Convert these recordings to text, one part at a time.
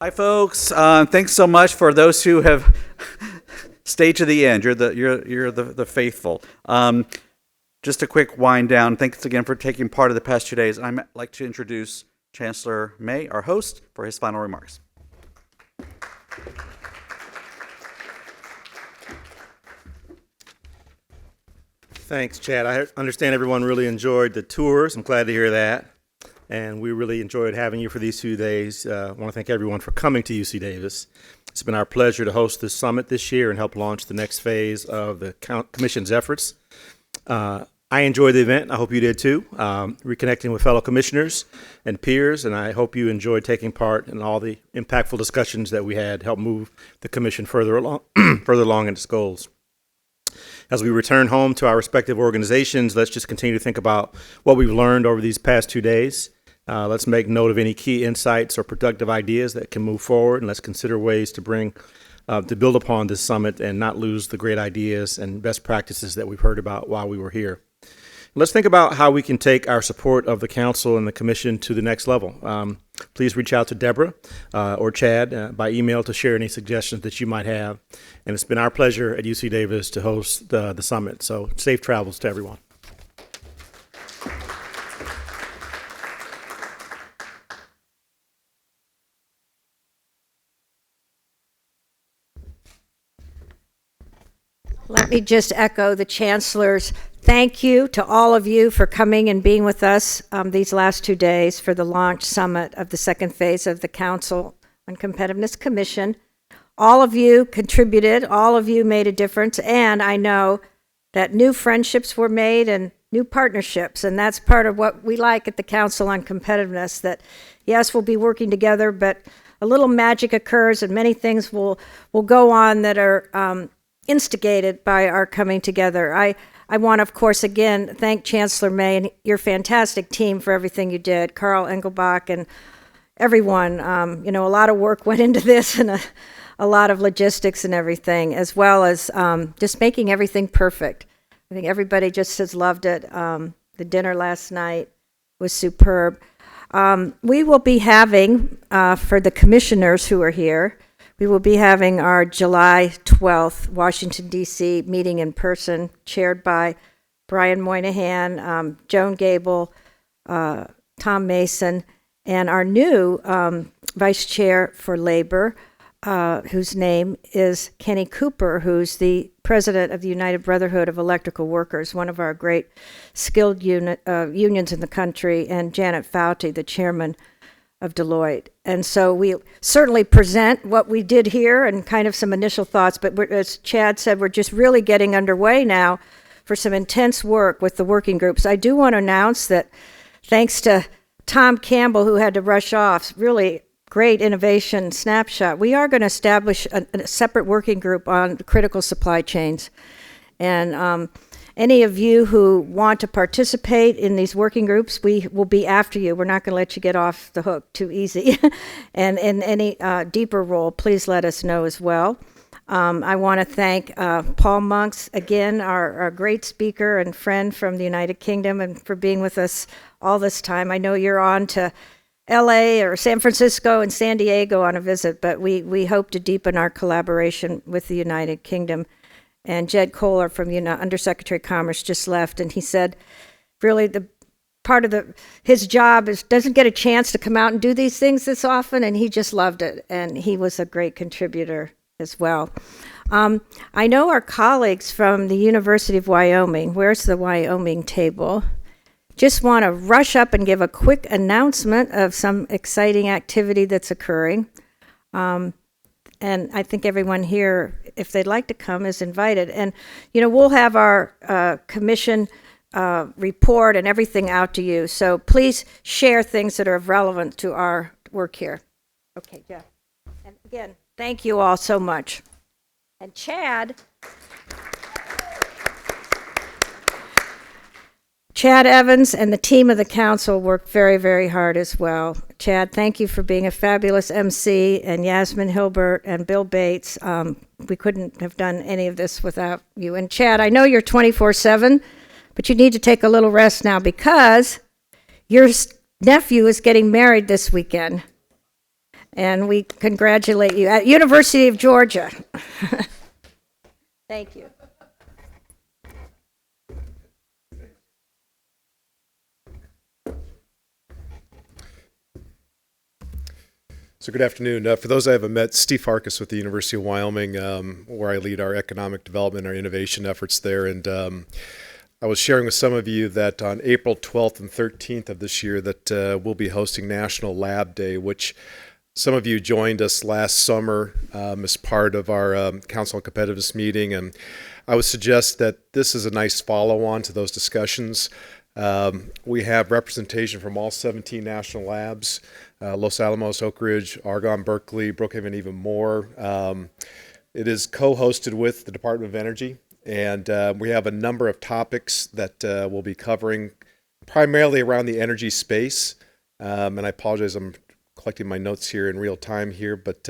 Hi, folks. Thanks so much for those who have stayed to the end. You're the faithful. Just a quick wind down. Thanks again for taking part of the past 2 days. I'd like to introduce Chancellor May, our host, for his final remarks. Thanks, Chad. I understand everyone really enjoyed the tours. I'm glad to hear that. And we really enjoyed having you for these 2 days. I want to thank everyone for coming to UC Davis. It's been our pleasure to host this summit this year and help launch the next phase of the Commission's efforts. I enjoyed the event. I hope you did too. Reconnecting with fellow commissioners and peers, and I hope you enjoyed taking part in all the impactful discussions that we had to help move the Commission further along, further along in its goals. As we return home to our respective organizations, let's just continue to think about what we've learned over these past 2 days. Let's make note of any key insights or productive ideas that can move forward, and let's consider ways to build upon this summit and not lose the great ideas and best practices that we've heard about while we were here. Let's think about how we can take our support of the Council and the Commission to the next level. Please reach out to Deborah or Chad by email to share any suggestions that you might have. And it's been our pleasure at UC Davis to host the summit. So safe travels to everyone. Let me just echo the Chancellor's thank you to all of you for coming and being with us these last 2 days for the launch summit of the second phase of the Council on Competitiveness Commission. All of you contributed, all of you made a difference, and I know that new friendships were made and new partnerships, and that's part of what we like at the Council on Competitiveness, that yes, we'll be working together, but a little magic occurs and many things will go on that are instigated by our coming together. I want, of course, again, thank Chancellor May and your fantastic team for everything you did, Carl Engelbach and everyone. A lot of work went into this and a lot of logistics and everything, as well as just making everything perfect. I think everybody just has loved it. The dinner last night was superb. We will be having, for the commissioners who are here, we will be having our July 12th Washington, D.C. meeting in person, chaired by Brian Moynihan, Joan Gable, Tom Mason, and our new Vice Chair for Labor, whose name is Kenny Cooper, who's the president of the United Brotherhood of Electrical Workers, one of our great skilled unions in the country, and Janet Fouty, the chairman of Deloitte. And so we certainly present what we did here and kind of some initial thoughts, but as Chad said, we're just really getting underway now for some intense work with the working groups. I do want to announce that thanks to Tom Campbell, who had to rush off, really great innovation snapshot, we are going to establish a separate working group on critical supply chains. And any of you who want to participate in these working groups, we will be after you. We're not going to let you get off the hook too easy. And in any deeper role, please let us know as well. I want to thank Paul Monks, again, our great speaker and friend from the United Kingdom, and for being with us all this time. I know you're on to LA or San Francisco and San Diego on a visit, but we hope to deepen our collaboration with the United Kingdom. And Jed Kohler from Undersecretary of Commerce just left, and he said really the part of his job doesn't get a chance to come out and do these things this often, and he just loved it, and he was a great contributor as well. I know our colleagues from the University of Wyoming, where's the Wyoming table, just want to rush up and give a quick announcement of some exciting activity that's occurring. And I think everyone here, if they'd like to come, is invited. And, we'll have our commission report and everything out to you. So please share things that are relevant to our work here. Okay, Jeff. And again, thank you all so much. And Chad Evans and the team of the council worked very, very hard as well. Chad, thank you for being a fabulous MC, and Yasmin Hilbert and Bill Bates. We couldn't have done any of this without you. And Chad, I know you're 24/7, but you need to take a little rest now because your nephew is getting married this weekend. And we congratulate you at University of Georgia. Thank you. So good afternoon. For those I haven't met, Steve Farkas with the University of Wyoming, where I lead our economic development, our innovation efforts there. And I was sharing with some of you that on April 12th and 13th of this year that we'll be hosting National Lab Day, which some of you joined us last summer as part of our Council on Competitiveness meeting. And I would suggest that this is a nice follow-on to those discussions. We have representation from all 17 national labs, Los Alamos, Oak Ridge, Argonne, Berkeley, Brookhaven, even more. It is co-hosted with the Department of Energy, and we have a number of topics that we'll be covering primarily around the energy space. And I apologize, I'm collecting my notes here in real time here, but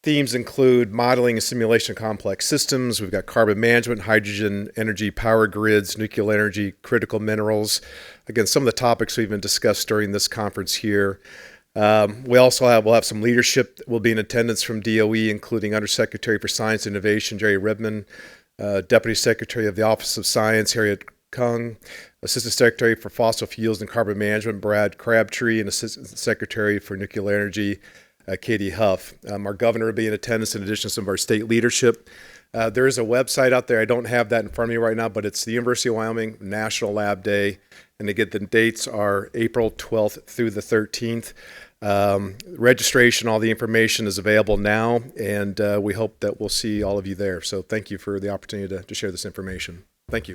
themes include modeling and simulation of complex systems. We've got carbon management, hydrogen, energy, power grids, nuclear energy, critical minerals. Again, some of the topics we've been discussed during this conference here. We'll have some leadership that will be in attendance from DOE, including Undersecretary for Science and Innovation, Jerry Redmond, Deputy Secretary of the Office of Science, Harriet Kung, Assistant Secretary for Fossil Fuels and Carbon Management, Brad Crabtree, and Assistant Secretary for Nuclear Energy, Katie Huff. Our governor will be in attendance in addition to some of our state leadership. There is a website out there. I don't have that in front of me right now, but it's the University of Wyoming National Lab Day. And again, the dates are April 12th through the 13th. Registration, all the information is available now, and we hope that we'll see all of you there. So thank you for the opportunity to share this information. Thank you.